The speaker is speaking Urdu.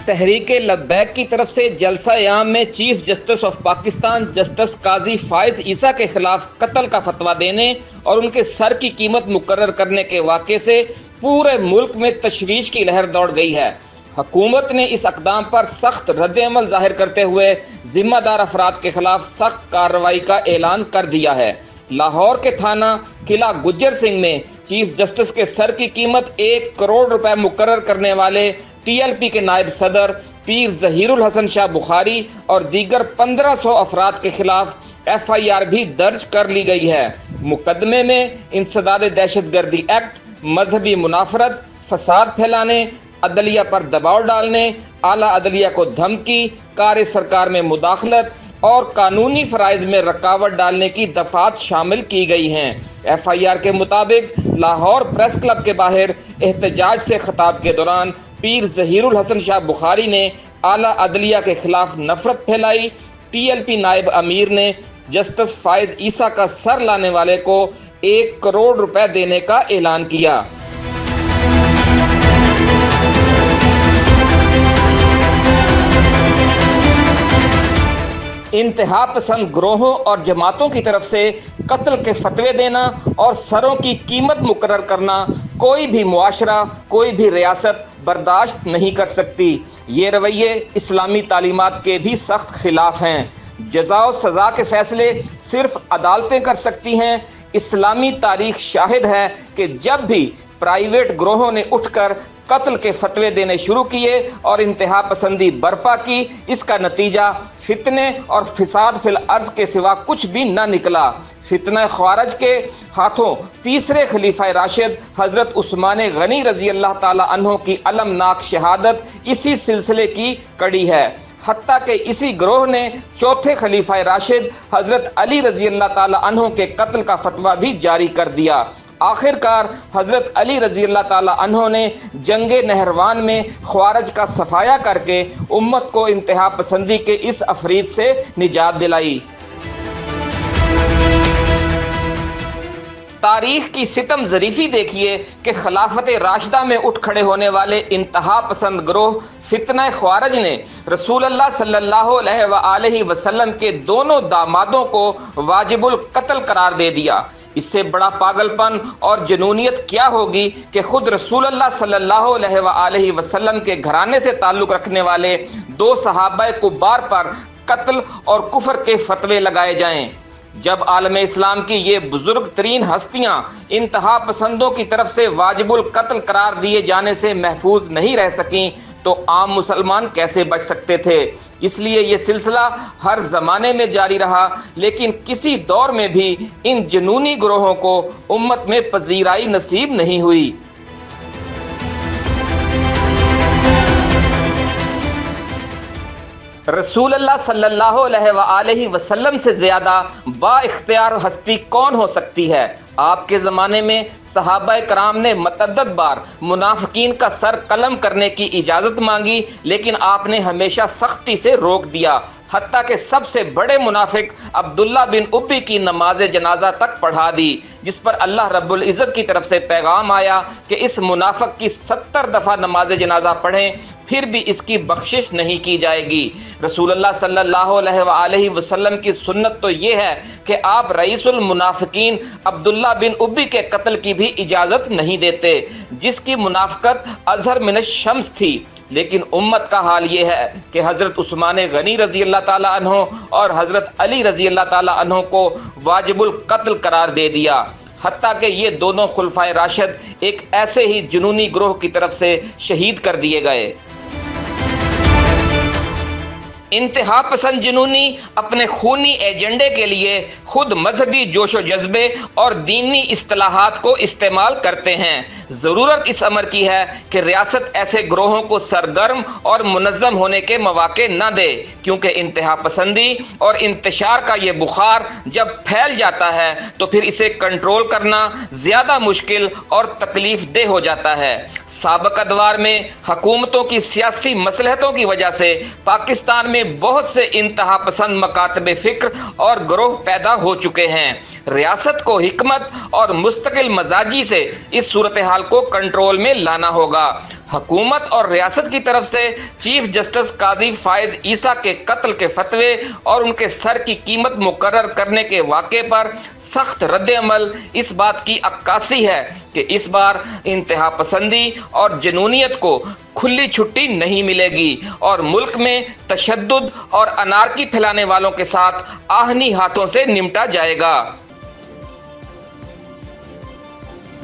تحریک لبیک کی طرف سے جلسہ عام میں chief justice of Pakistan justice قاضی فائز عیسیٰ کے خلاف قتل کا فتویٰ دینے اور ان کے سر کی قیمت مقرر کرنے کے واقعے سے پورے ملک میں تشویش کی لہر دوڑ گئی ہے۔ حکومت نے اس اقدام پر سخت رد عمل ظاہر کرتے ہوئے ذمہ دار افراد کے خلاف سخت کارروائی کا اعلان کر دیا ہے۔ لاہور کے تھانہ قلعہ گجر سنگھ میں چیف جسٹس کے سر کی قیمت 1 کروڑ روپے مقرر کرنے والے ٹی ایل پی کے نائب صدر پیر ظہیر الحسن شاہ بخاری اور دیگر 1500 افراد کے خلاف ایف آئی آر بھی درج کر لی گئی ہے۔ مقدمے میں انسداد دہشت گردی ایکٹ، مذہبی منافرت، فساد پھیلانے، عدلیہ پر دباؤ ڈالنے، اعلیٰ عدلیہ کو دھمکی، کار سرکار میں مداخلت اور قانونی فرائض میں رکاوٹ ڈالنے کی دفعات شامل کی گئی ہیں۔ ایف آئی آر کے مطابق لاہور پریس کلب کے باہر احتجاج سے خطاب کے دوران پیر ظہیر الحسن شاہ بخاری نے اعلیٰ عدلیہ کے خلاف نفرت پھیلائی۔ ٹی ایل پی نائب امیر نے جسٹس فائز عیسیٰ کا سر لانے والے کو 1 کروڑ روپے دینے کا اعلان کیا۔ انتہا پسند گروہوں اور جماعتوں کی طرف سے قتل کے فتوے دینا اور سروں کی قیمت مقرر کرنا کوئی بھی معاشرہ، کوئی بھی ریاست برداشت نہیں کر سکتی۔ یہ رویے اسلامی تعلیمات کے بھی سخت خلاف ہیں۔ جزا و سزا کے فیصلے صرف عدالتیں کر سکتی ہیں۔ اسلامی تاریخ شاہد ہے کہ جب بھی پرائیویٹ گروہوں نے اٹھ کر قتل کے فتوے دینے شروع کیے اور انتہا پسندی برپا کی، اس کا نتیجہ فتنے اور فساد فی الارض کے سوا کچھ بھی نہ نکلا۔ فتنہ خوارج کے ہاتھوں تیسرے خلیفہ راشد حضرت عثمان غنی رضی اللہ تعالی عنہ کی المناک شہادت اسی سلسلے کی کڑی ہے۔ حتیٰ کہ اسی گروہ نے چوتھے خلیفہ راشد حضرت علی رضی اللہ تعالی عنہ کے قتل کا فتویٰ بھی جاری کر دیا۔ آخر کار حضرت علی رضی اللہ تعالی عنہ نے جنگ نہروان میں خوارج کا صفایا کر کے امت کو انتہا پسندی کے اس افرید سے نجات دلائی۔ تاریخ کی ستم ظریفی دیکھیے کہ خلافت راشدہ میں اٹھ کھڑے ہونے والے انتہا پسند گروہ فتنہ خوارج نے رسول اللہ صلی اللہ علیہ وآلہ وسلم کے دونوں دامادوں کو واجب القتل قرار دے دیا۔ اس سے بڑا پاگل پن اور جنونیت کیا ہوگی کہ خود رسول اللہ صلی اللہ علیہ وآلہ وسلم کے گھرانے سے تعلق رکھنے والے 2 صحابہ کبار پر قتل اور کفر کے فتوے لگائے جائیں۔ جب عالم اسلام کی یہ بزرگ ترین ہستیاں انتہا پسندوں کی طرف سے واجب القتل قرار دیے جانے سے محفوظ نہیں رہ سکیں تو عام مسلمان کیسے بچ سکتے تھے؟ اس لیے یہ سلسلہ ہر زمانے میں جاری رہا، لیکن کسی دور میں بھی ان جنونی گروہوں کو امت میں پذیرائی نصیب نہیں ہوئی۔ رسول اللہ صلی اللہ علیہ وآلہ وسلم سے زیادہ با اختیار ہستی کون ہو سکتی ہے؟ آپ کے زمانے میں صحابہ کرام نے متعدد بار منافقین کا سر قلم کرنے کی اجازت مانگی، لیکن آپ نے ہمیشہ سختی سے روک دیا۔ حتیٰ کہ سب سے بڑے منافق عبداللہ بن ابی کی نماز جنازہ تک پڑھا دی، جس پر اللہ رب العزت کی طرف سے پیغام آیا کہ اس منافق کی 70 دفعہ نماز جنازہ پڑھیں پھر بھی اس کی بخشش نہیں کی جائے گی۔ رسول اللہ صلی اللہ علیہ وآلہ وسلم کی سنت تو یہ ہے کہ آپ رئیس المنافقین عبداللہ بن ابی کے قتل کی بھی اجازت نہیں دیتے، جس کی منافقت اظہر من الشمس تھی۔ لیکن امت کا حال یہ ہے کہ حضرت عثمان غنی رضی اللہ تعالی عنہ اور حضرت علی رضی اللہ تعالی عنہ کو واجب القتل قرار دے دیا، حتیٰ کہ یہ دونوں خلفائے راشد ایک ایسے ہی جنونی گروہ کی طرف سے شہید کر دیے گئے۔ انتہا پسند جنونی اپنے خونی ایجنڈے کے لیے خود مذہبی جوش و جذبے اور دینی اصطلاحات کو استعمال کرتے ہیں۔ ضرورت اس امر کی ہے کہ ریاست ایسے گروہوں کو سرگرم اور منظم ہونے کے مواقع نہ دے، کیونکہ انتہا پسندی اور انتشار کا یہ بخار جب پھیل جاتا ہے تو پھر اسے کنٹرول کرنا زیادہ مشکل اور تکلیف دہ ہو جاتا ہے۔ سابق ادوار میں حکومتوں کی سیاسی مصلحتوں کی وجہ سے پاکستان میں بہت سے انتہا پسند مکاتب فکر اور گروہ پیدا ہو چکے ہیں۔ ریاست کو حکمت اور مستقل مزاجی سے اس صورتحال کو کنٹرول میں لانا ہوگا۔ حکومت اور ریاست کی طرف سے چیف جسٹس قاضی فائز عیسیٰ کے قتل کے فتوے اور ان کے سر کی قیمت مقرر کرنے کے واقعے پر سخت رد عمل اس بات کی عکاسی ہے کہ اس بار انتہا پسندی اور جنونیت کو کھلی چھٹی نہیں ملے گی اور ملک میں تشدد اور انارکی پھیلانے والوں کے ساتھ آہنی ہاتھوں سے نمٹا جائے گا۔